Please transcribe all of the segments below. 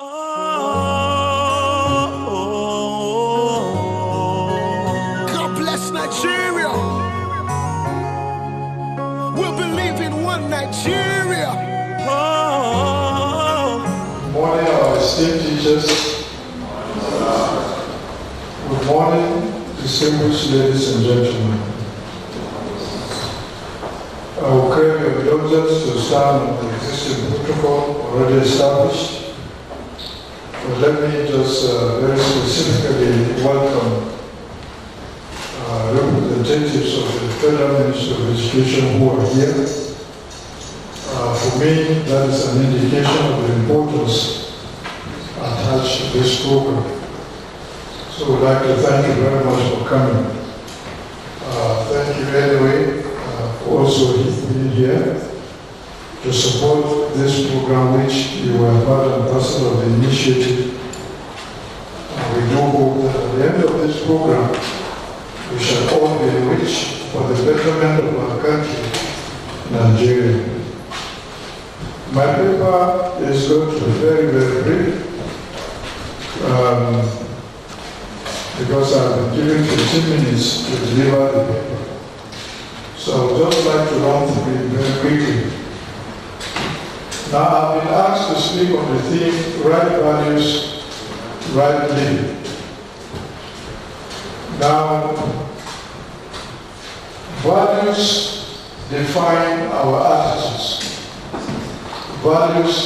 God bless Nigeria. We'll believe in one Nigeria. Morning, our esteemed teachers. Good morning, distinguished ladies and gentlemen. I will crave your indulgence to stand on the existing protocol already established. But let me just very specifically welcome representatives of the Federal Ministry of Education who are here. For me, that is an indication of the importance attached to this program. So I would like to thank you very much for coming. Thank you anyway for also being here to support this program, which you were part and parcel of the initiative. We do hope that at the end of this program, we shall all be enriched for the betterment of our country, Nigeria. My paper is going to be very, very brief because I've been given 15 minutes to deliver the paper. So I would just like to run through it very quickly. Now, I've been asked to speak on the theme, right values, right living. Now, values define our attitudes. Values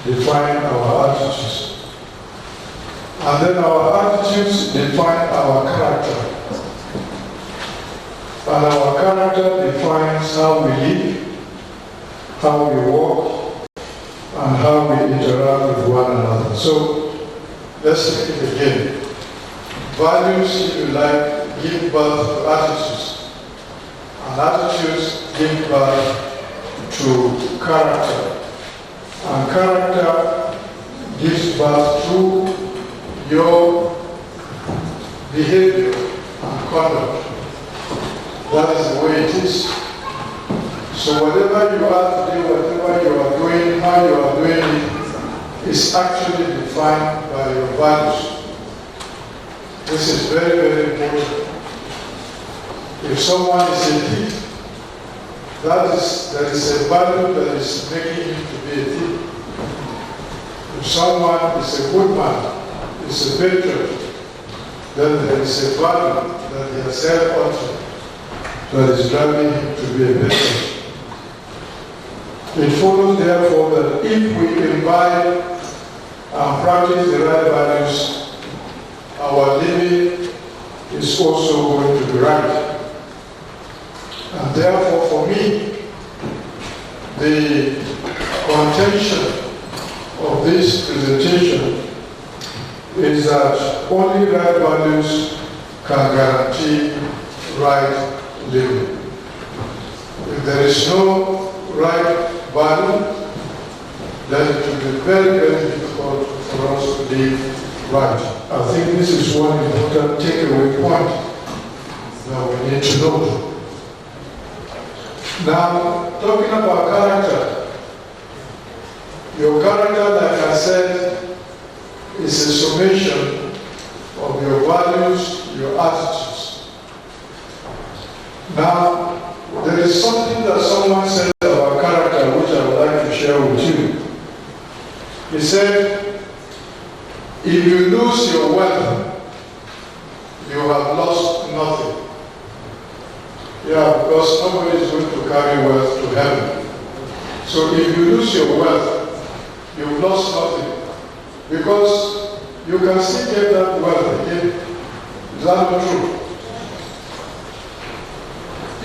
define our attitudes. And then our attitudes define our character. And our character defines how we live, how we walk, and how we interact with one another. So, let's take it again. Values, if you like, give birth to attitudes. And attitudes give birth to character. And character gives birth to your behavior and conduct. That is the way it is. So whatever you are today, whatever you are doing, how you are doing it, is actually defined by your values. This is very, very important. If someone is a thief, there is a value that is making him to be a thief. If someone is a good man, is a patriot, then there is a value that he has held onto that is driving him to be a patriot. It follows, therefore, that if we imbibe and practice the right values, our living is also going to be right. And therefore, for me, the contention of this presentation is that only right values can guarantee right living. If there is no right value, then it will be very, very difficult for us to live right. I think this is one important takeaway point that we need to know. Now, talking about character, your character, like I said, is a summation of your values, your attitudes. Now, there is something that someone said about character which I would like to share with you. He said, if you lose your wealth, you have lost nothing. Yeah, because nobody is going to carry wealth to heaven. So if you lose your wealth, you've lost nothing. Because you can still get that wealth again. Is that not true?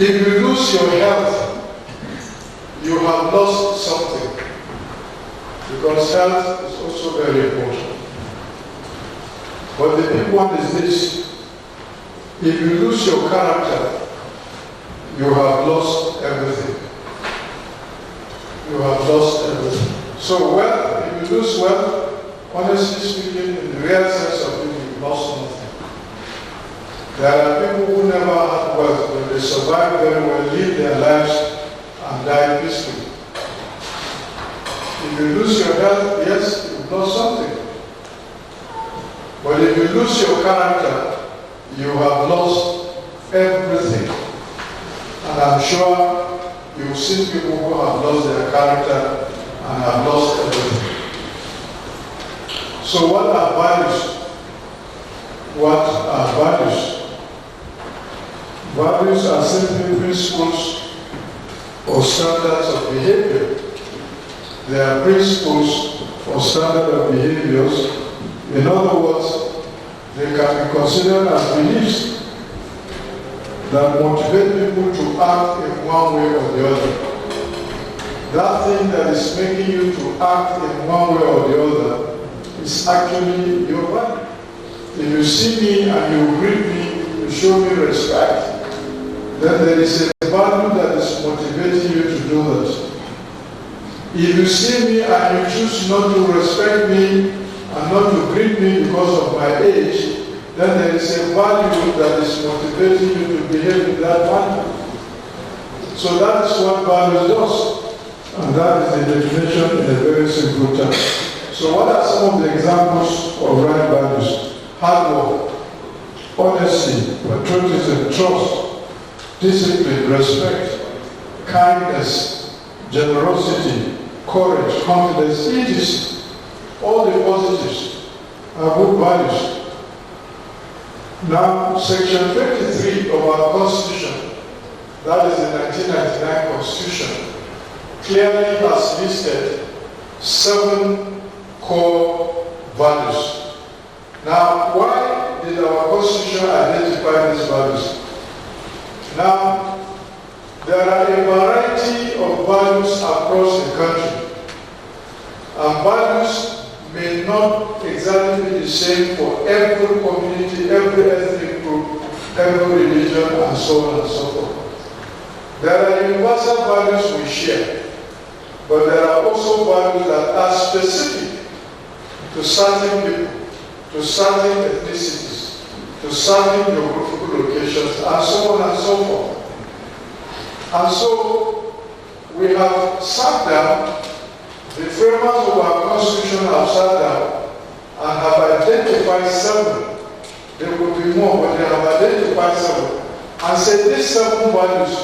If you lose your health, you have lost something. Because health is also very important. But the big one is this. If you lose your character, you have lost everything. You have lost everything. So wealth, if you lose wealth, honestly speaking, in the real sense of it, you've lost nothing. There are people who never had wealth, but they survive very well, live their lives, and die peacefully. If you lose your health, yes, you lost something. But if you lose your character, you have lost everything. And I'm sure you've seen people who have lost their character and have lost everything. So what are values? What are values? Values are simply principles or standards of behavior. They are principles or standards of behaviors. In other words, they can be considered as beliefs that motivate people to act in one way or the other. That thing that is making you to act in one way or the other is actually your value. If you see me and you greet me, you show me respect, then there is a value that is motivating you to do that. If you see me and you choose not to respect me and not to greet me because of my age, then there is a value that is motivating you to behave in that value. So that is what values does. And that is the definition in a very simple term. So what are some of the examples of right values? Hard work, honesty, patriotism, trust, discipline, respect, kindness, generosity, courage, confidence, etc. All the positives are good values. Now, Section 23 of our Constitution, that is the 1999 Constitution, clearly has listed 7 core values. Now, why did our Constitution identify these values? Now, there are a variety of values across the country. And values may not exactly be the same for every community, every ethnic group, every religion, and so on and so forth. There are universal values we share, but there are also values that are specific to certain people, to certain ethnicities, to certain geographical locations, and so on and so forth. And so, we have sat down, the framers of our Constitution have sat down and have identified 7. There will be more, but they have identified 7. And said these 7 values,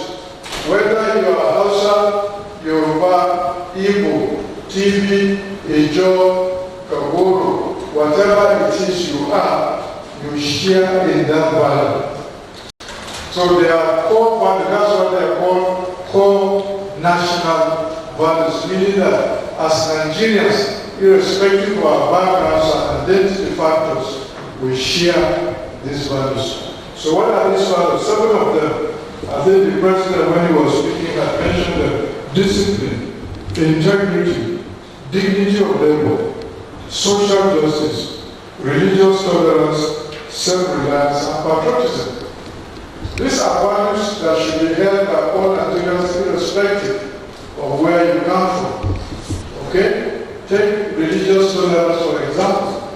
whether you are Hausa, Yoruba, Igbo, TV, Ijo, Kagoro, whatever it is you are, you share in that value. So they are core values, that's what they are called core national values, meaning that as Nigerians, irrespective of our backgrounds and identity factors, we share these values. So what are these values? 7 of them. I think the President, when he was speaking, had mentioned them: discipline, integrity, dignity of labor, social justice, religious tolerance, self-reliance, and patriotism. These are values that should be held by all Nigerians irrespective of where you come from. Okay? Take religious tolerance, for example.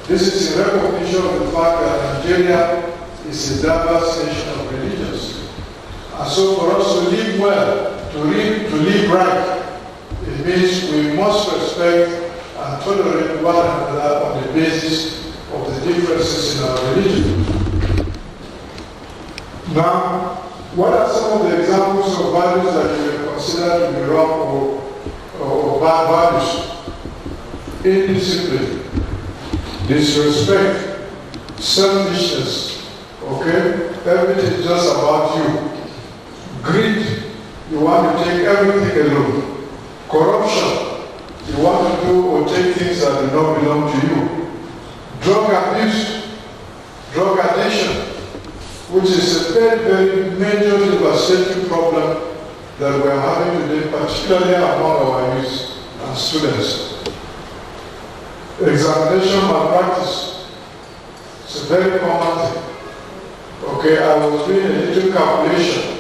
This is in recognition of the fact that Nigeria is a diverse nation of religions. And so for us to live well, to live right, it means we must respect and tolerate one another on the basis of the differences in our religion. Now, what are some of the examples of values that you may consider to be wrong or bad values? Indiscipline, disrespect, selfishness, okay? Everything is just about you. Greed, you want to take everything alone. Corruption, you want to do or take things that do not belong to you. Drug abuse, drug addiction, which is a very, very major devastating problem that we are having today, particularly among our youth and students. Examination malpractice, it's a very common thing. Okay, I was doing a little calculation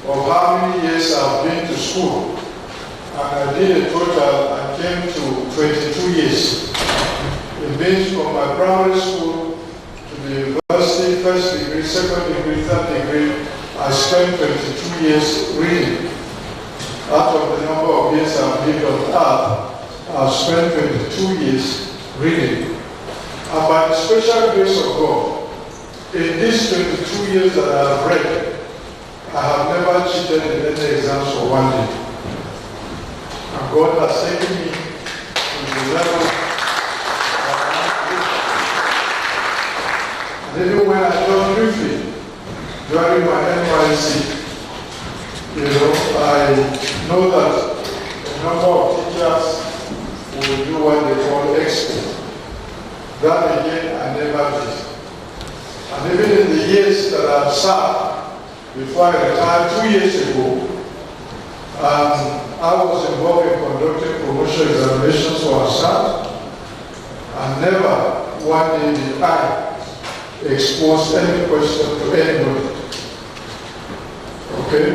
of how many years I've been to school, and I did a total and came to 22 years. It means from my primary school to the university, first degree, second degree, third degree, I spent 22 years reading. Out of the number of years I've lived on earth, I've spent 22 years reading. And by the special grace of God, in these 22 years that I have read, I have never cheated in any exams for one day. And God has taken me to the level. And even when I taught briefly during my NYC, I know that a number of teachers will do what they call expert. That again, I never did. And even in the years that I've served, before I retired 2 years ago, I was involved in conducting promotion examinations for our staff, and never one day did I expose any question to anybody. Okay?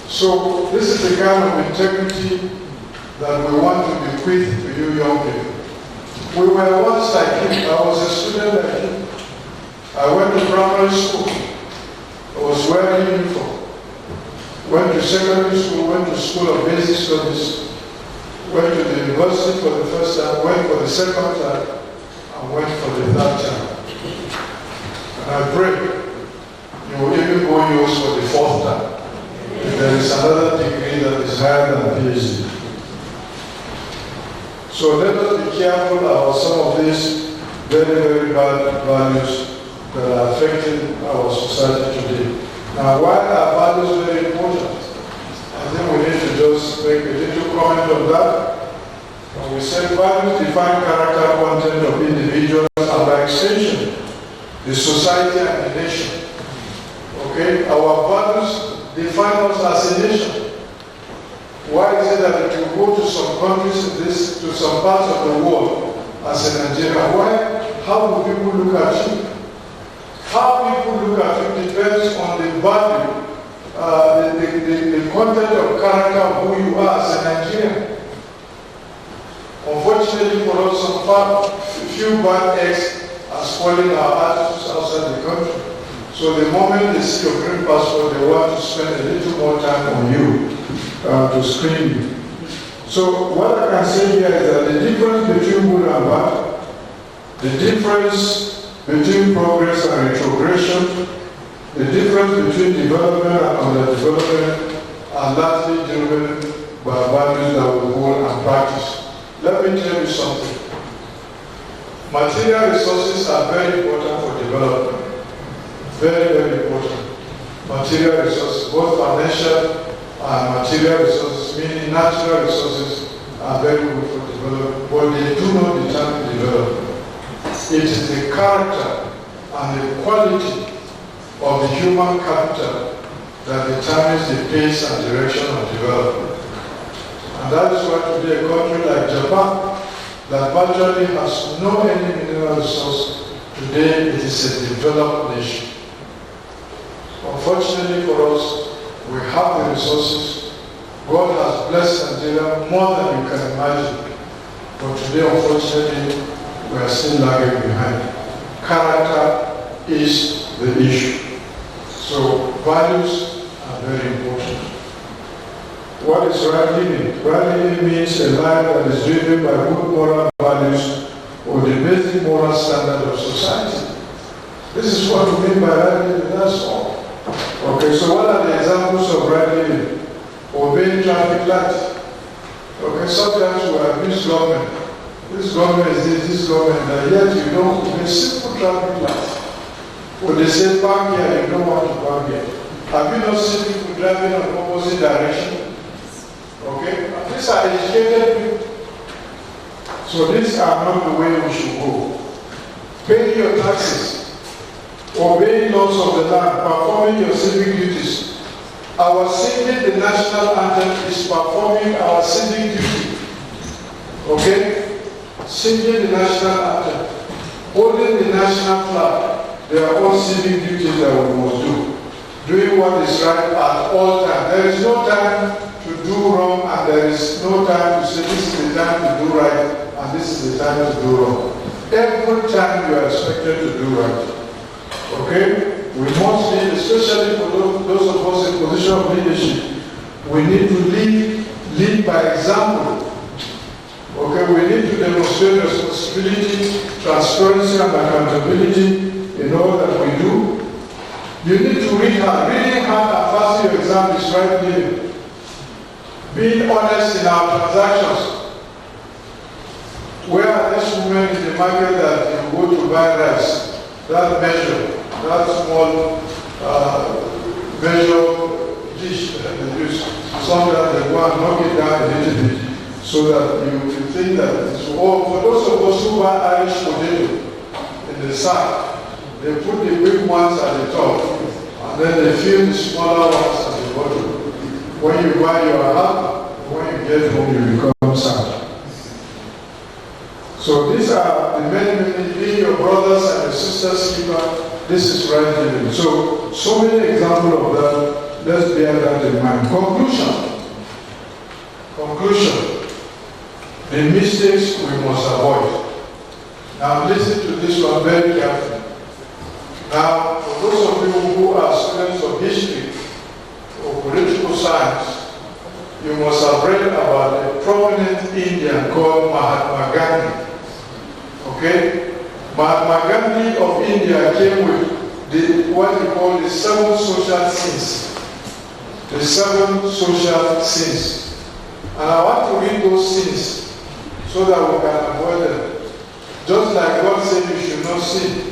So this is the kind of integrity that we want to bequeath to you young people. We were once like you. I was a student like you. I went to primary school. I was wearing uniform. Went to secondary school, went to school of basic studies, went to the university for the first time, went for the second time, and went for the third time. And I pray you will even go use for the fourth time. If there is another degree that is higher than PhD. So let us be careful about some of these very, very bad values that are affecting our society today. Now, why are values very important? I think we need to just make a little comment on that. When we say values define character content of individuals and by extension, the society and the nation. Okay? Our values define us as a nation. Why is it that if you go to some countries, to some parts of the world, as a Nigerian, how do people look at you? How people look at you depends on the value, the content of character of who you are as a Nigerian. Unfortunately for us, some few bad eggs are spoiling our attitudes outside the country. So the moment they see your green passport, they want to spend a little more time on you to screen you. So what I can say here is that the difference between good and bad, the difference between progress and retrogression, the difference between development and underdevelopment are largely driven by values that we hold and practice. Let me tell you something. Material resources are very important for development. Very, very important. Material resources, both financial and material resources, meaning natural resources, are very good for development, but they do not determine development. It is the character and the quality of the human capital that determines the pace and direction of development. And that is why today a country like Japan, that virtually has no any mineral resource, today it is a developed nation. Unfortunately for us, we have the resources. God has blessed Nigeria more than you can imagine. But today, unfortunately, we are still lagging behind. Character is the issue. So values are very important. What is right living? Right living means a life that is driven by good moral values or the basic moral standard of society. This is what we mean by right living, that's all. Okay, so what are the examples of right living? Obeying traffic lights. Okay, sometimes we abuse government. This government is this government, and yet you don't obey simple traffic lights. When they say park here, you don't want to park here. Have you not seen people driving in opposite direction? Okay, and these are educated people. So these are not the way we should go. Paying your taxes, obeying laws of the land, performing your civic duties. Our singing the national anthem is performing our civic duty. Okay? Singing the national anthem, holding the national flag, they are all civic duties that we must do. Doing what is right at all times. There is no time to do wrong, and there is no time to say this is the time to do right and this is the time to do wrong. Every time you are expected to do right. Okay? We must lead, especially for those of us in position of leadership, we need to lead by example. Okay, we need to demonstrate responsibility, transparency, and accountability in all that we do. You need to read hard. Reading hard and passing your exam is right living. Being honest in our transactions. Where are these women in the market that you go to buy rice? That measure, that small measure dish that they use. Sometimes they go and knock it down a little bit so that you think that it's all. For those of us who buy Irish potato in the sack, they put the big ones at the top and then they fill the smaller ones at the bottom. When you buy your half, when you get home, you become sad. So these are the many, being your brothers and your sisters keeper. This is right living. So many examples of that. Let's bear that in mind. Conclusion. The mistakes we must avoid. Now listen to this one very carefully. Now, for those of you who are students of history or political science, you must have read about a prominent Indian called Mahatma Gandhi. Okay? Mahatma Gandhi of India came with what he called the 7 social sins. The 7 social sins. And I want to read those sins so that we can avoid them. Just like God said you should not sin,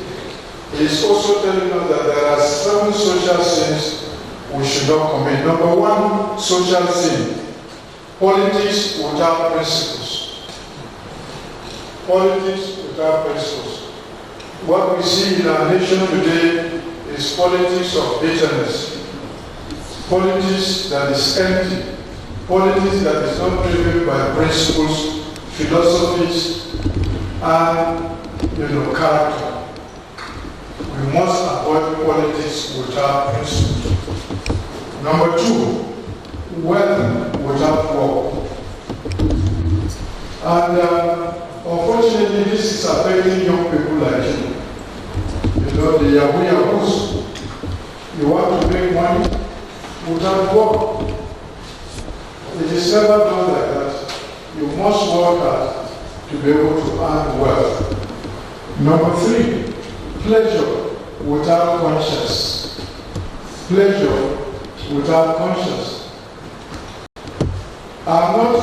He is also telling us that there are 7 social sins we should not commit. Number 1, social sin. Politics without principles. Politics without principles. What we see in our nation today is politics of bitterness. Politics that is empty. Politics that is not driven by principles, philosophies, and character. We must avoid politics without principles. Number 2, wealth without work. And unfortunately, this is affecting young people like you. The yahoos. You want to make money without work. It is never done like that. You must work hard to be able to earn wealth. Number 3, pleasure without conscience. Pleasure without conscience. I'm not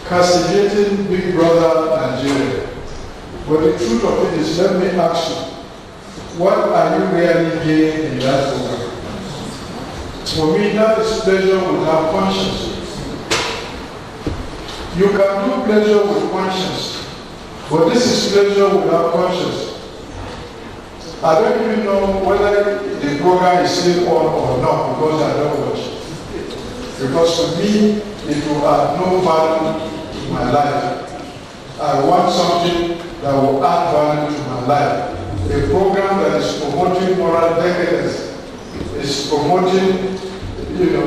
castigating Big Brother Nigeria, but the truth of it is, let me ask you, what are you really gaining in that program? For me, that is pleasure without conscience. You can do pleasure with conscience, but this is pleasure without conscience. I don't even know whether the program is still on or not because I don't watch it. Because for me, it will add no value to my life. I want something that will add value to my life. A program that is promoting moral decadence, is promoting,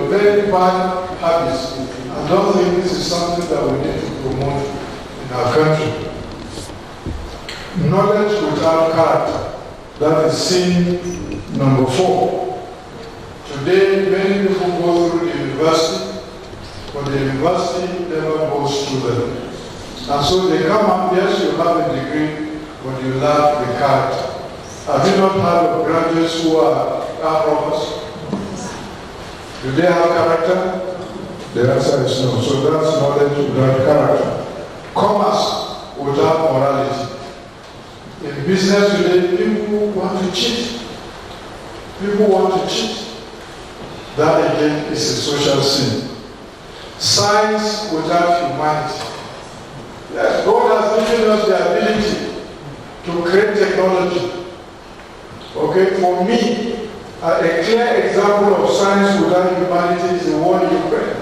very bad habits. I don't think this is something that we need to promote in our country. Knowledge without character. That is sin number 4. Today, many people go through the university, but the university never goes through them. And so they come up, yes, you have a degree, but you lack the character. Have you not heard of graduates who are robbers? Do they have character? The answer is no. So that's knowledge without character. Commerce without morality. In business today, people want to cheat. People want to cheat. That again is a social sin. Science without humanity. Yes, God has given us the ability to create technology. Okay, for me, a clear example of science without humanity is the war in Ukraine.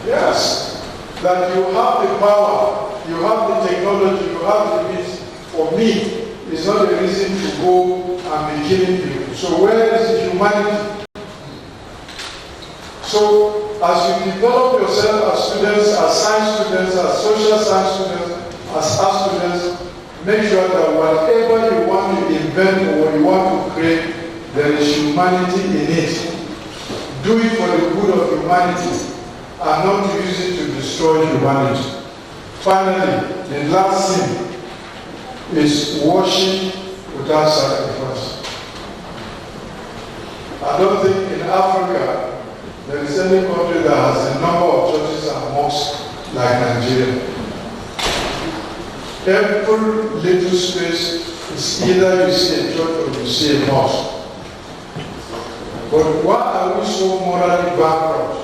Yes, that you have the power, you have the technology, you have the means. For me, it's not a reason to go and be killing people. So where is the humanity? So as you develop yourself as students, as science students, as social science students, as art students, make sure that whatever you want to invent or you want to create, there is humanity in it. Do it for the good of humanity and not to use it to destroy humanity. Finally, the last thing is worship without sacrifice. I don't think in Africa there is any country that has a number of churches and mosques like Nigeria. Every little space is either you see a church or you see a mosque. But why are we so morally bankrupt?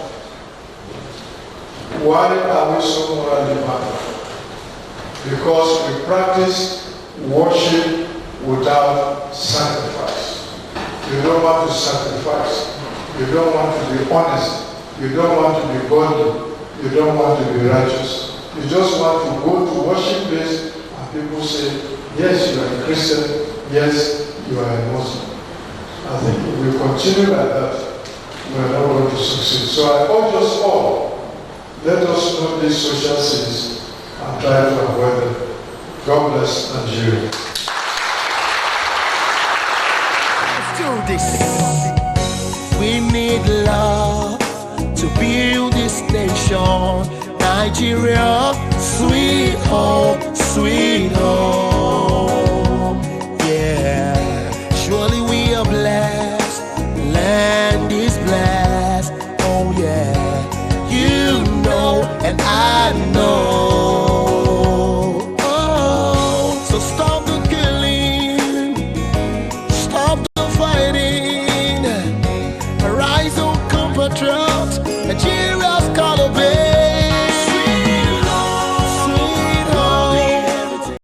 Why are we so morally bankrupt? Because we practice worship without sacrifice. You don't want to sacrifice. You don't want to be honest. You don't want to be godly. You don't want to be righteous. You just want to go to worship place and people say, yes, you are a Christian. Yes, you are a Muslim. I think if we continue like that, we are not going to succeed. So I urge us all, let us know these social sins and try to avoid them. God bless Nigeria. Let's do this. We need love to build this nation. Nigeria, sweet home, sweet home.